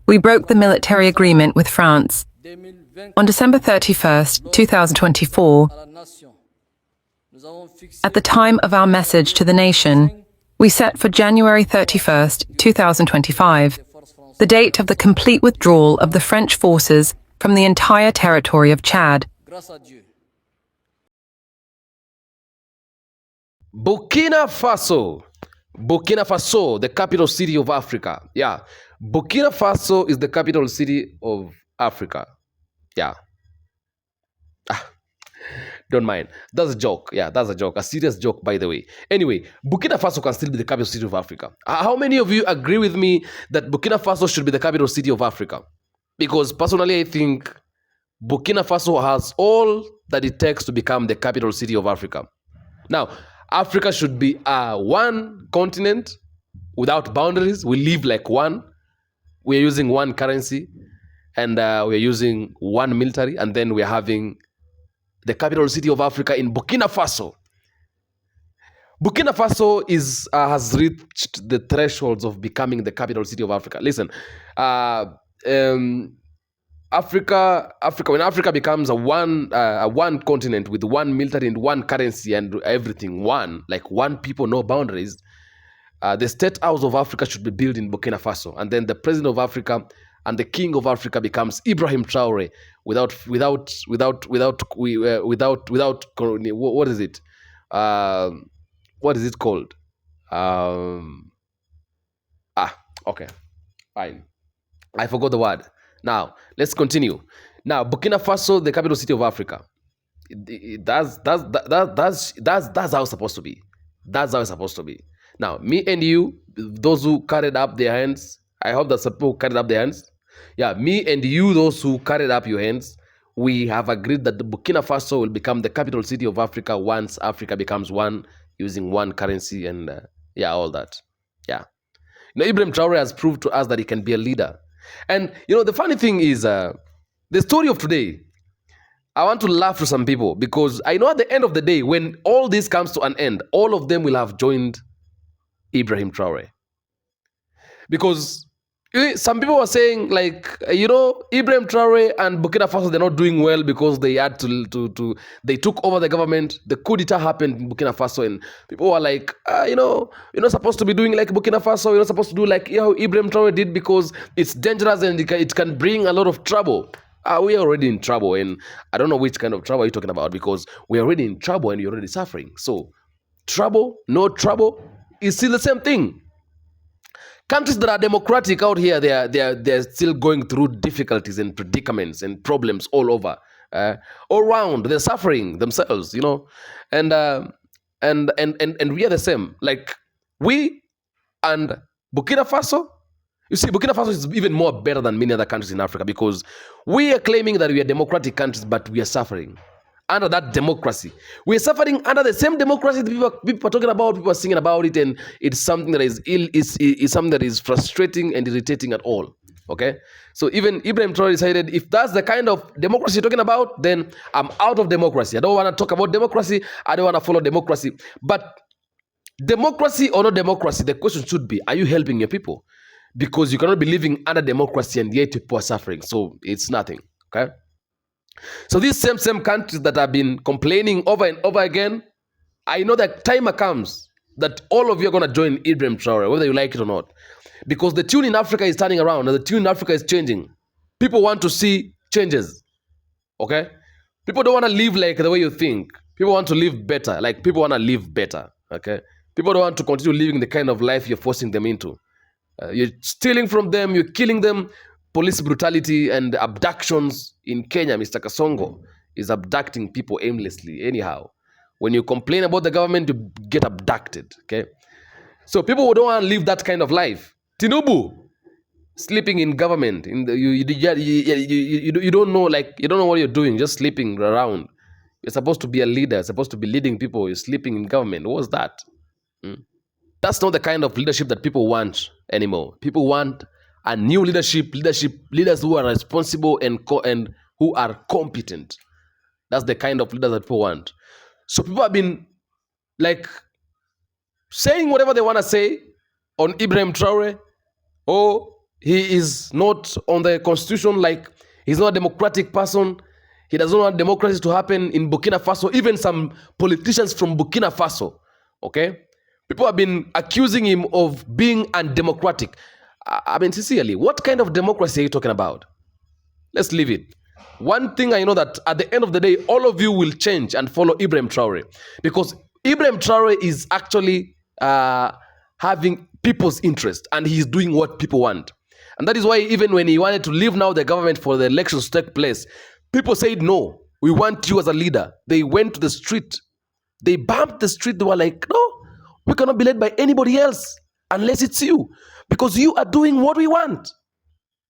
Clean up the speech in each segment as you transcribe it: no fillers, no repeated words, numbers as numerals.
We broke the military agreement with France. On December 31st, 2024, at the time of our message to the nation, we set for January 31st, 2025, the date of the complete withdrawal of the French forces from the entire territory of Chad. Burkina Faso. Burkina Faso, the capital city of Africa. Yeah. Burkina Faso is the capital city of Africa. Yeah. Don't mind. That's a joke. Yeah, that's a joke. A serious joke, by the way. Anyway, Burkina Faso can still be the capital city of Africa. How many of you agree with me that Burkina Faso should be the capital city of Africa? Because personally, I think Burkina Faso has all that it takes to become the capital city of Africa. Now, Africa should be one continent without boundaries. We live like one. We're using one currency, and we're using one military, and then we're having the capital city of Africa in Burkina Faso. Burkina Faso has reached the thresholds of becoming the capital city of Africa. Listen, Africa, when Africa becomes a one continent with one military and one currency and everything one, like one people, no boundaries, the state house of Africa should be built in Burkina Faso, and then the president of Africa and the king of Africa becomes Ibrahim TRAORE. Without what is it? What is it called? Okay, fine. I forgot the word. Now, let's continue. Now, Burkina Faso, the capital city of Africa. That's how it's supposed to be. That's how it's supposed to be. Now, me and you, those who carried up their hands, I hope that some people carried up their hands. Yeah, me and you, those who carried up your hands, we have agreed that the Burkina Faso will become the capital city of Africa once Africa becomes one, using one currency and all that. Yeah. Ibrahim Traore has proved to us that he can be a leader. And, the funny thing is, the story of today, I want to laugh to some people because I know at the end of the day, when all this comes to an end, all of them will have joined Ibrahim Traore. Because some people were saying, like, Ibrahim Traore and Burkina Faso, they're not doing well because they had they took over the government. The coup d'etat happened in Burkina Faso, and people were like, you're not supposed to be doing like Burkina Faso. You're not supposed to do like how Ibrahim Traore did because it's dangerous and it can bring a lot of trouble. We are already in trouble, and I don't know which kind of trouble you're talking about because we're already in trouble and you're already suffering. So, trouble, no trouble, is still the same thing. Countries that are democratic out here, they're still going through difficulties and predicaments and problems all over, all around. They're suffering themselves, and we are the same. Like we and Burkina Faso. You see, Burkina Faso is even more better than many other countries in Africa because we are claiming that we are democratic countries, but we are suffering under that democracy. We are suffering under the same democracy that people are talking about, people are singing about it, and it's something that is something that is frustrating and irritating at all. Okay? So even Ibrahim Traore decided, if that's the kind of democracy you're talking about, then I'm out of democracy. I don't want to talk about democracy. I don't want to follow democracy. But democracy or not democracy, the question should be, are you helping your people? Because you cannot be living under democracy and yet people are suffering. So it's nothing. Okay? So these same countries that have been complaining over and over again, I know that time comes that all of you are going to join Ibrahim Traore, whether you like it or not. Because the tune in Africa is turning around and the tune in Africa is changing. People want to see changes. Okay? People don't want to live like the way you think. People want to live better. Like people want to live better. Okay? People don't want to continue living the kind of life you're forcing them into. You're stealing from them, you're killing them. Police brutality and abductions in Kenya. Mr. Kasongo is abducting people aimlessly anyhow. When you complain about the government, you get abducted. Okay, so people who don't want to live that kind of life. Tinubu, sleeping in government. You don't know, like you don't know what you're doing. Just sleeping around. You're supposed to be a leader. You're supposed to be leading people. You're sleeping in government. What was that? That's not the kind of leadership that people want anymore. People want a new leaders who are responsible and who are competent. That's the kind of leaders that people want. So people have been like saying whatever they want to say on Ibrahim Traore. Oh, he is not on the constitution, like he's not a democratic person. He doesn't want democracy to happen in Burkina Faso. Even some politicians from Burkina Faso, okay? People have been accusing him of being undemocratic. I mean, sincerely, what kind of democracy are you talking about? Let's leave it. One thing I know, that at the end of the day, all of you will change and follow Ibrahim Traore, because Ibrahim Traore is actually having people's interest, and he's doing what people want. And that is why even when he wanted to leave now the government for the elections to take place, people said, no, we want you as a leader. They went to the street. They bumped the street. They were like, no, we cannot be led by anybody else unless it's you, because you are doing what we want.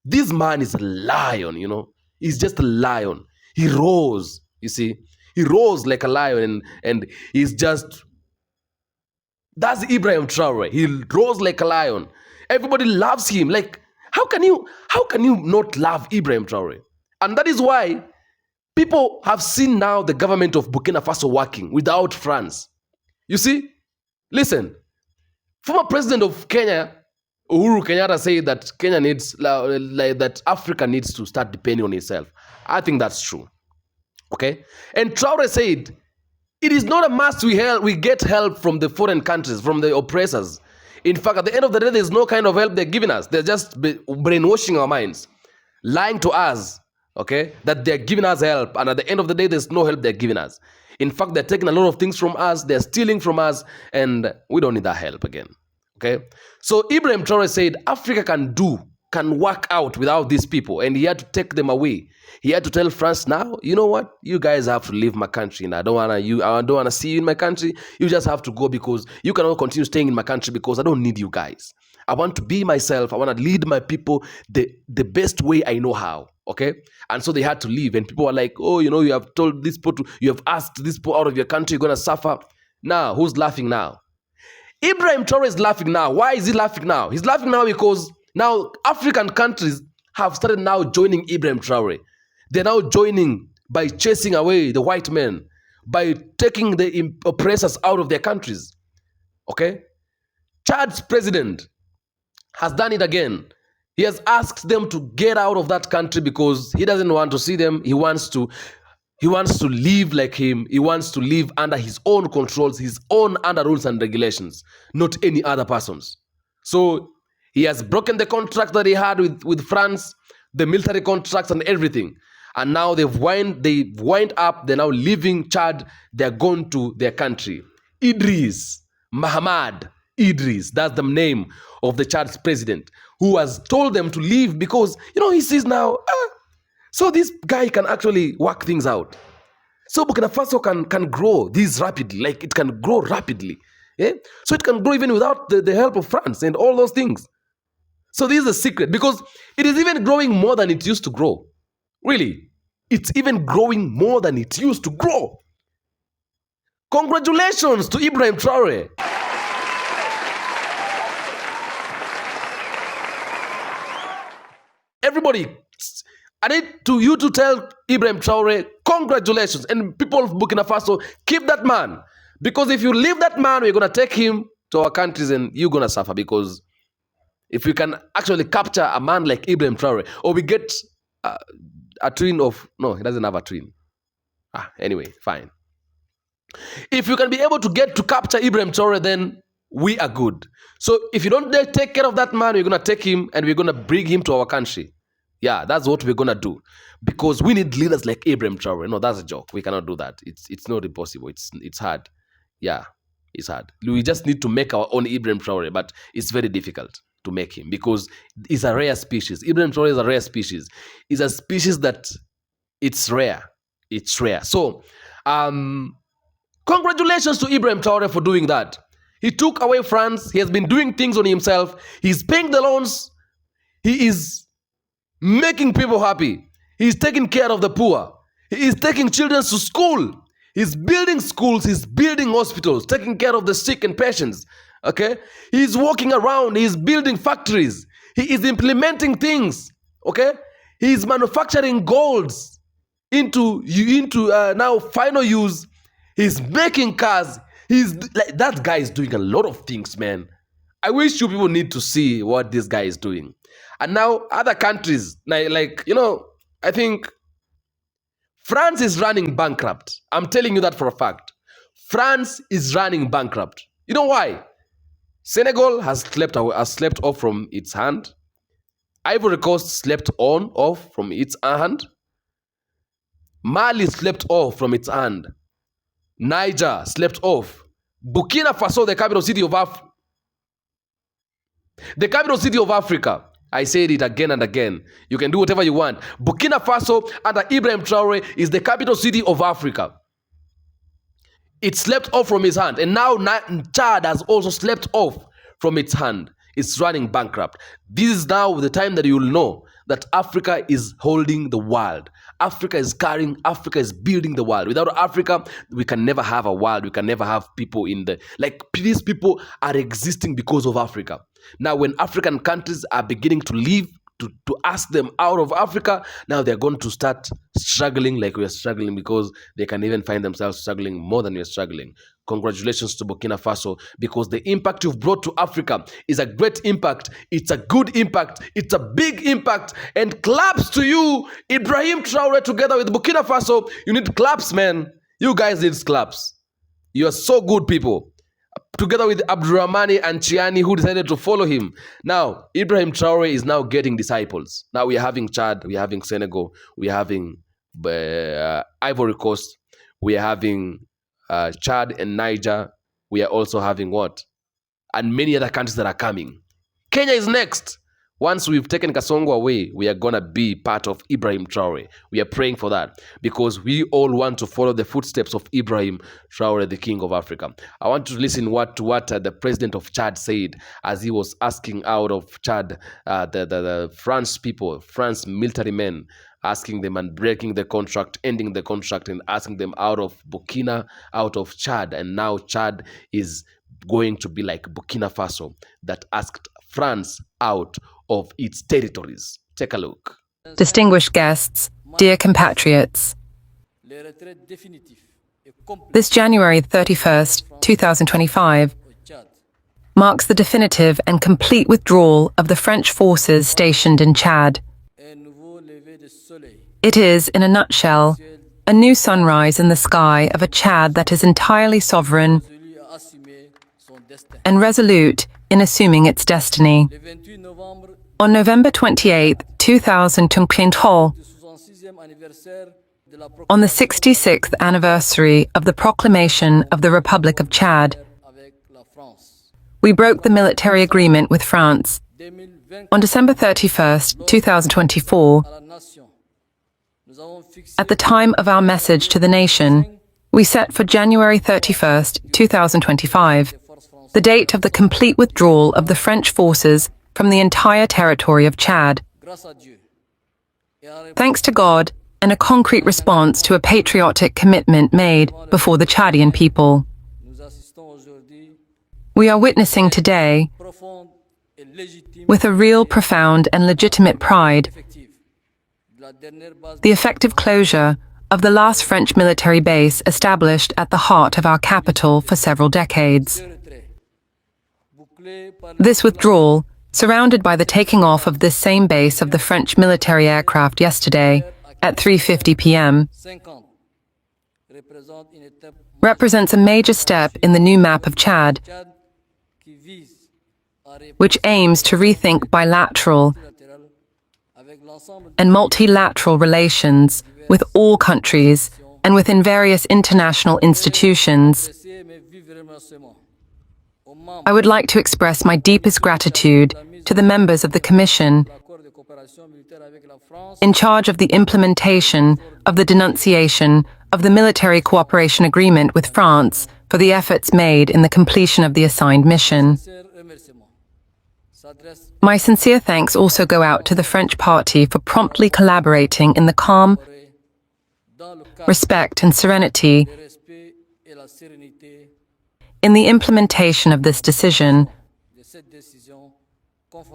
This man is a lion, you know. He's just a lion. He rose, you see. He rose like a lion, and he's just... That's Ibrahim Traore. He rose like a lion. Everybody loves him. Like, how can you not love Ibrahim Traore? And that is why people have seen now the government of Burkina Faso working without France. You see? Listen, former president of Kenya, Uhuru Kenyatta, said that Kenya needs, that Africa needs to start depending on itself. I think that's true. Okay? And Traore said, it is not a must we get help from the foreign countries, from the oppressors. In fact, at the end of the day, there's no kind of help they're giving us. They're just brainwashing our minds, lying to us, okay, that they're giving us help. And at the end of the day, there's no help they're giving us. In fact, they're taking a lot of things from us. They're stealing from us, and we don't need that help again. Okay? So Ibrahim Traore said Africa can work out without these people, and he had to take them away. He had to tell France, now, you know what? You guys have to leave my country, and I don't wanna see you in my country. You just have to go, because you cannot continue staying in my country, because I don't need you guys. I want to be myself. I want to lead my people the best way I know how. Okay? And so they had to leave, and people were like, oh, you know, you have told this people, you have asked this people out of your country, you're gonna suffer. Now, who's laughing now? Ibrahim Traore is laughing now. Why is he laughing now? He's laughing now because now African countries have started now joining Ibrahim Traore. They're now joining by chasing away the white men, by taking the oppressors out of their countries. Okay? Chad's president has done it again. He has asked them to get out of that country because he doesn't want to see them. He wants to live like him. He wants to live under his own controls, his own under rules and regulations, not any other person's. So he has broken the contract that he had with France, the military contracts and everything. And now they've wind up, they're now leaving Chad, they're gone to their country. Mahamad Idris, that's the name of the Chad's president, who has told them to leave because, you know, he sees now, so this guy can actually work things out. So Burkina Faso can grow this rapidly, like it can grow rapidly. Yeah? So it can grow even without the help of France and all those things. So this is the secret, because it is even growing more than it used to grow. Really, it's even growing more than it used to grow. Congratulations to Ibrahim Traore. Everybody, I need you to tell Ibrahim Traore, congratulations. And people of Burkina Faso, keep that man. Because if you leave that man, we're going to take him to our countries and you're going to suffer. Because if we can actually capture a man like Ibrahim Traore, or we get a twin of... No, he doesn't have a twin. Anyway, fine. If you can be able to capture Ibrahim Traore, then we are good. So if you don't take care of that man, we're going to take him and we're going to bring him to our country. Yeah, that's what we're going to do. Because we need leaders like Ibrahim Traore. No, that's a joke. We cannot do that. It's not impossible. It's hard. Yeah, it's hard. We just need to make our own Ibrahim Traore, but it's very difficult to make him because it's a rare species. Ibrahim Traore is a rare species. It's a species that it's rare. It's rare. So, congratulations to Ibrahim Traore for doing that. He took away France. He has been doing things on himself. He's paying the loans. He is making people happy. He's taking care of the poor. He is taking children to school. He's building schools. He's building hospitals, taking care of the sick and patients. Okay? He's walking around. He's building factories. He is implementing things. Okay? He's manufacturing golds into now final use. He's making cars. That guy is doing a lot of things, man. I wish you people need to see what this guy is doing. And now other countries, I think France is running bankrupt. I'm telling you that for a fact. France is running bankrupt. You know why? Senegal has slept off from its hand. Ivory Coast slept off from its hand. Mali slept off from its hand. Niger slept off. Burkina Faso, the capital city of Africa. I said it again and again. You can do whatever you want. Burkina Faso under Ibrahim Traore is the capital city of Africa. It slept off from his hand. And now Chad has also slept off from its hand. It's running bankrupt. This is now the time that you will know that Africa is holding the world. Africa is building the world. Without Africa, we can never have a world. We can never have people these people are existing because of Africa. Now, when African countries are beginning to leave, to ask them out of Africa, now they're going to start struggling like we are struggling, because they can even find themselves struggling more than we are struggling. Congratulations to Burkina Faso, because the impact you've brought to Africa is a great impact. It's a good impact. It's a big impact. And claps to you, Ibrahim Traore, together with Burkina Faso. You need claps, man. You guys need claps. You are so good people. Together with Abdurrahmani and Chiani, who decided to follow him. Now, Ibrahim Traore is now getting disciples. Now we are having Chad, we are having Senegal, we are having Ivory Coast, we are having Chad and Niger. We are also having what? And many other countries that are coming. Kenya is next. Once we've taken Kasongo away, we are going to be part of Ibrahim Traore. We are praying for that, because we all want to follow the footsteps of Ibrahim Traore, the King of Africa. I want to listen to what the president of Chad said as he was asking out of Chad, the France military men, asking them and breaking the contract, ending the contract, and asking them out of Burkina, out of Chad. And now Chad is going to be like Burkina Faso that asked France out of its territories. Take a look. Distinguished guests, dear compatriots, this January 31st, 2025, marks the definitive and complete withdrawal of the French forces stationed in Chad. It is, in a nutshell, a new sunrise in the sky of a Chad that is entirely sovereign and resolute in assuming its destiny. On November 28, 2023, on the 66th anniversary of the proclamation of the Republic of Chad, we broke the military agreement with France. On December 31st, 2024, at the time of our message to the nation, we set for January 31st, 2025, the date of the complete withdrawal of the French forces from the entire territory of Chad. Thanks to God, and a concrete response to a patriotic commitment made before the Chadian people. We are witnessing today, with a real, profound and legitimate pride, the effective closure of the last French military base established at the heart of our capital for several decades. This withdrawal, surrounded by the taking off of this same base of the French military aircraft yesterday at 3:50 p.m., represents a major step in the new map of Chad, which aims to rethink bilateral and multilateral relations with all countries and within various international institutions. I would like to express my deepest gratitude to the members of the Commission in charge of the implementation of the denunciation of the military cooperation agreement with France for the efforts made in the completion of the assigned mission. My sincere thanks also go out to the French party for promptly collaborating in the calm, respect and serenity in the implementation of this decision,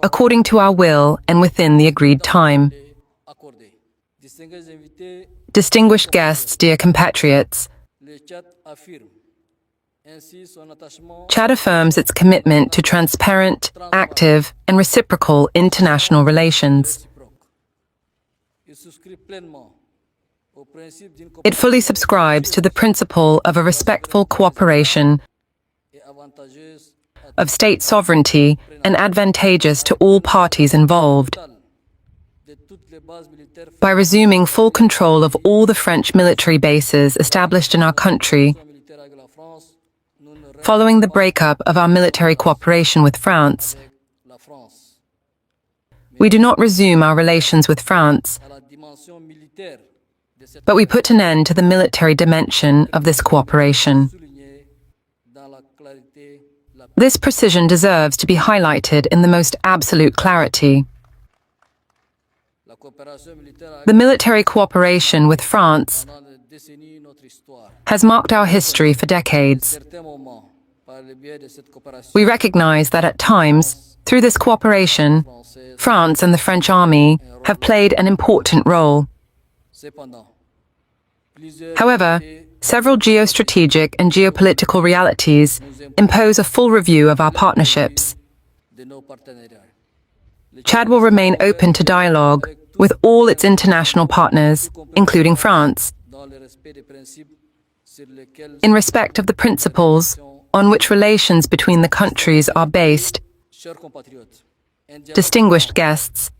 according to our will and within the agreed time. Distinguished guests, dear compatriots, Chad affirms its commitment to transparent, active, and reciprocal international relations. It fully subscribes to the principle of a respectful cooperation, of state sovereignty, and advantageous to all parties involved. By resuming full control of all the French military bases established in our country, following the breakup of our military cooperation with France, we do not resume our relations with France, but we put an end to the military dimension of this cooperation. This precision deserves to be highlighted in the most absolute clarity. The military cooperation with France has marked our history for decades. We recognize that at times, through this cooperation, France and the French army have played an important role. However, several geostrategic and geopolitical realities impose a full review of our partnerships. Chad will remain open to dialogue with all its international partners, including France, in respect of the principles on which relations between the countries are based. Distinguished guests,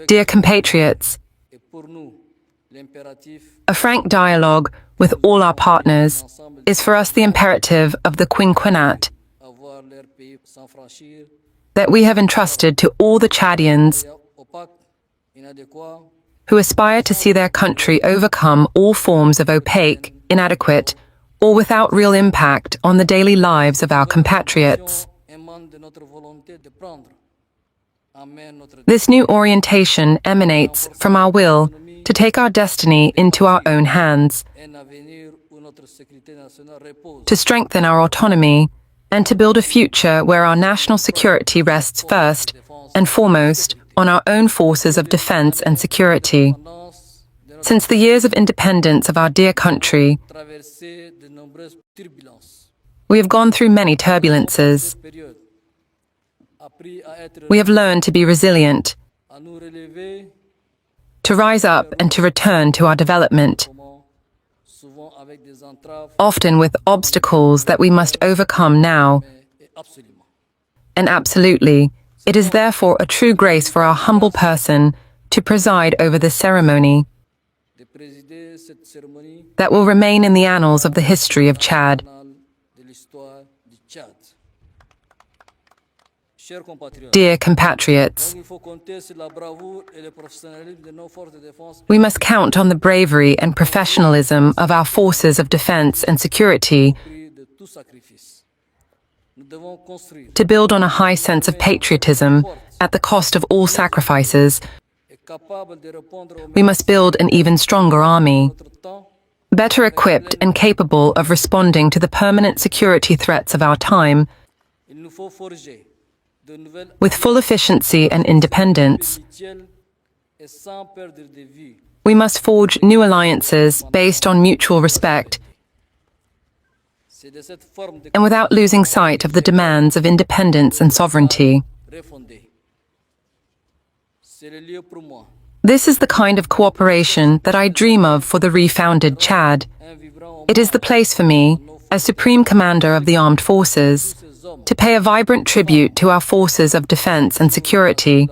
dear compatriots, a frank dialogue with all our partners is for us the imperative of the quinquennat that we have entrusted to all the Chadians who aspire to see their country overcome all forms of opaque, inadequate, or without real impact on the daily lives of our compatriots. This new orientation emanates from our will to take our destiny into our own hands, to strengthen our autonomy, and to build a future where our national security rests first and foremost on our own forces of defense and security. Since the years of independence of our dear country, we have gone through many turbulences. We have learned to be resilient, to rise up and to return to our development, often with obstacles that we must overcome now. And absolutely, it is therefore a true grace for our humble person to preside over this ceremony that will remain in the annals of the history of Chad. Dear compatriots, we must count on the bravery and professionalism of our forces of defense and security to build on a high sense of patriotism at the cost of all sacrifices. We must build an even stronger army, better equipped and capable of responding to the permanent security threats of our time, with full efficiency and independence. We must forge new alliances based on mutual respect and without losing sight of the demands of independence and sovereignty. This is the kind of cooperation that I dream of for the refounded Chad. It is the place for me, as Supreme Commander of the Armed Forces, to pay a vibrant tribute to our forces of defense and security,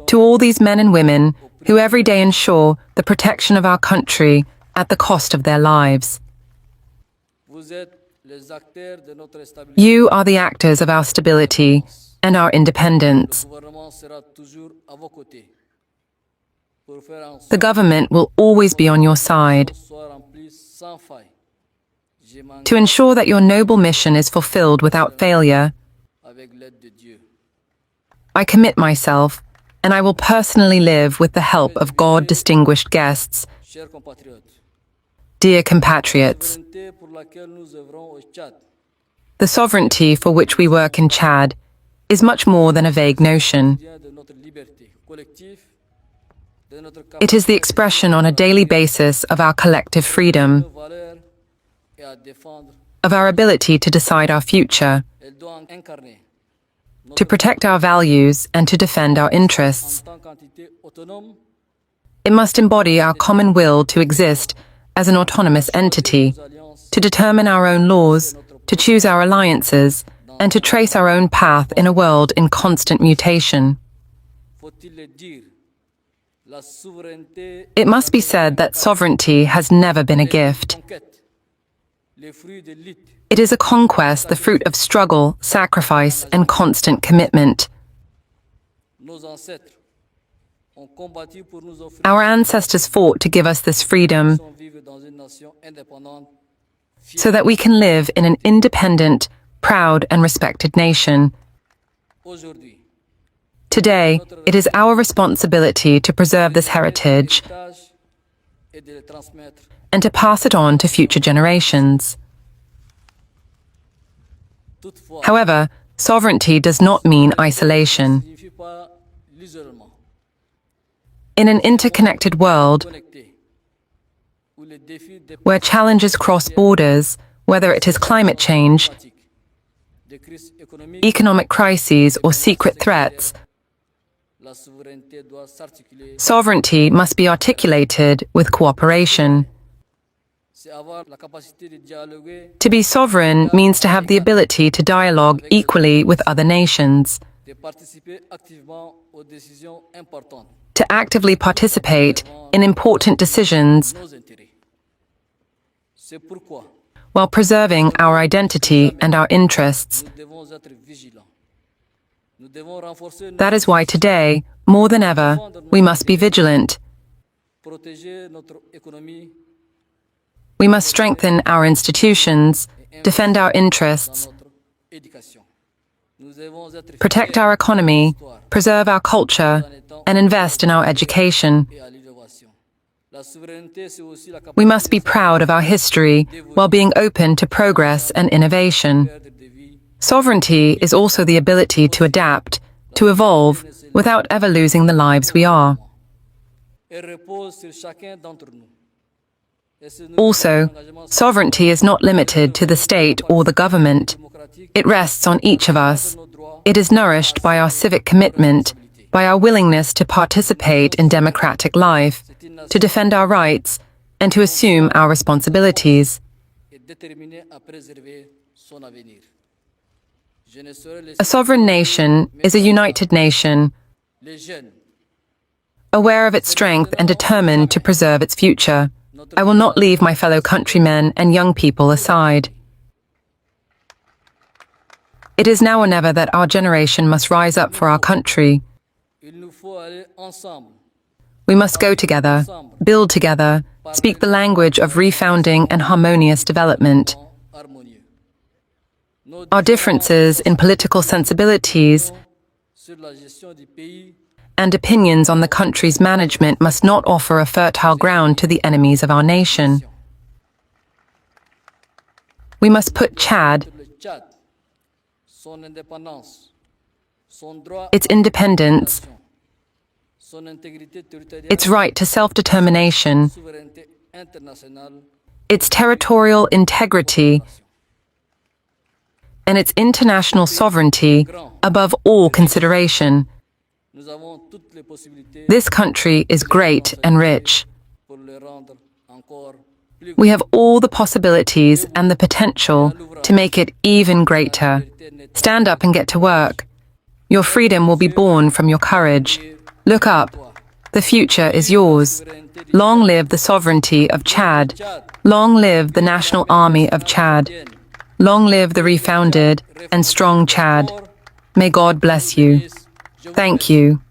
to all these men and women who every day ensure the protection of our country at the cost of their lives. You are the actors of our stability and our independence. The government will always be on your side to ensure that your noble mission is fulfilled without failure. I commit myself, and I will personally live with the help of God, distinguished guests. Dear compatriots, the sovereignty for which we work in Chad is much more than a vague notion. It is the expression on a daily basis of our collective freedom. of our ability to decide our future, to protect our values and to defend our interests. It must embody our common will to exist as an autonomous entity, to determine our own laws, to choose our alliances, and to trace our own path in a world in constant mutation. It must be said that sovereignty has never been a gift. It is a conquest, the fruit of struggle, sacrifice, and constant commitment. Our ancestors fought to give us this freedom so that we can live in an independent, proud, and respected nation. Today, it is our responsibility to preserve this heritage and to pass it on to future generations. However, sovereignty does not mean isolation. In an interconnected world, where challenges cross borders, whether it is climate change, economic crises, or secret threats, sovereignty must be articulated with cooperation. To be sovereign means to have the ability to dialogue equally with other nations, to actively participate in important decisions while preserving our identity and our interests. That is why today, more than ever, we must be vigilant. We must strengthen our institutions, defend our interests, protect our economy, preserve our culture, and invest in our education. We must be proud of our history while being open to progress and innovation. Sovereignty is also the ability to adapt, to evolve, without ever losing the lives we are. Also, sovereignty is not limited to the state or the government. It rests on each of us. It is nourished by our civic commitment, by our willingness to participate in democratic life, to defend our rights, and to assume our responsibilities. A sovereign nation is a united nation, aware of its strength and determined to preserve its future. I will not leave my fellow countrymen and young people aside. It is now or never that our generation must rise up for our country. We must go together, build together, speak the language of refounding and harmonious development. Our differences in political sensibilities and opinions on the country's management must not offer a fertile ground to the enemies of our nation. We must put Chad, its independence, its right to self-determination, its territorial integrity, and its international sovereignty above all consideration. This country is great and rich. We have all the possibilities and the potential to make it even greater. Stand up and get to work. Your freedom will be born from your courage. Look up. The future is yours. Long live the sovereignty of Chad. Long live the National Army of Chad. Long live the refounded and strong Chad. May God bless you. Thank you.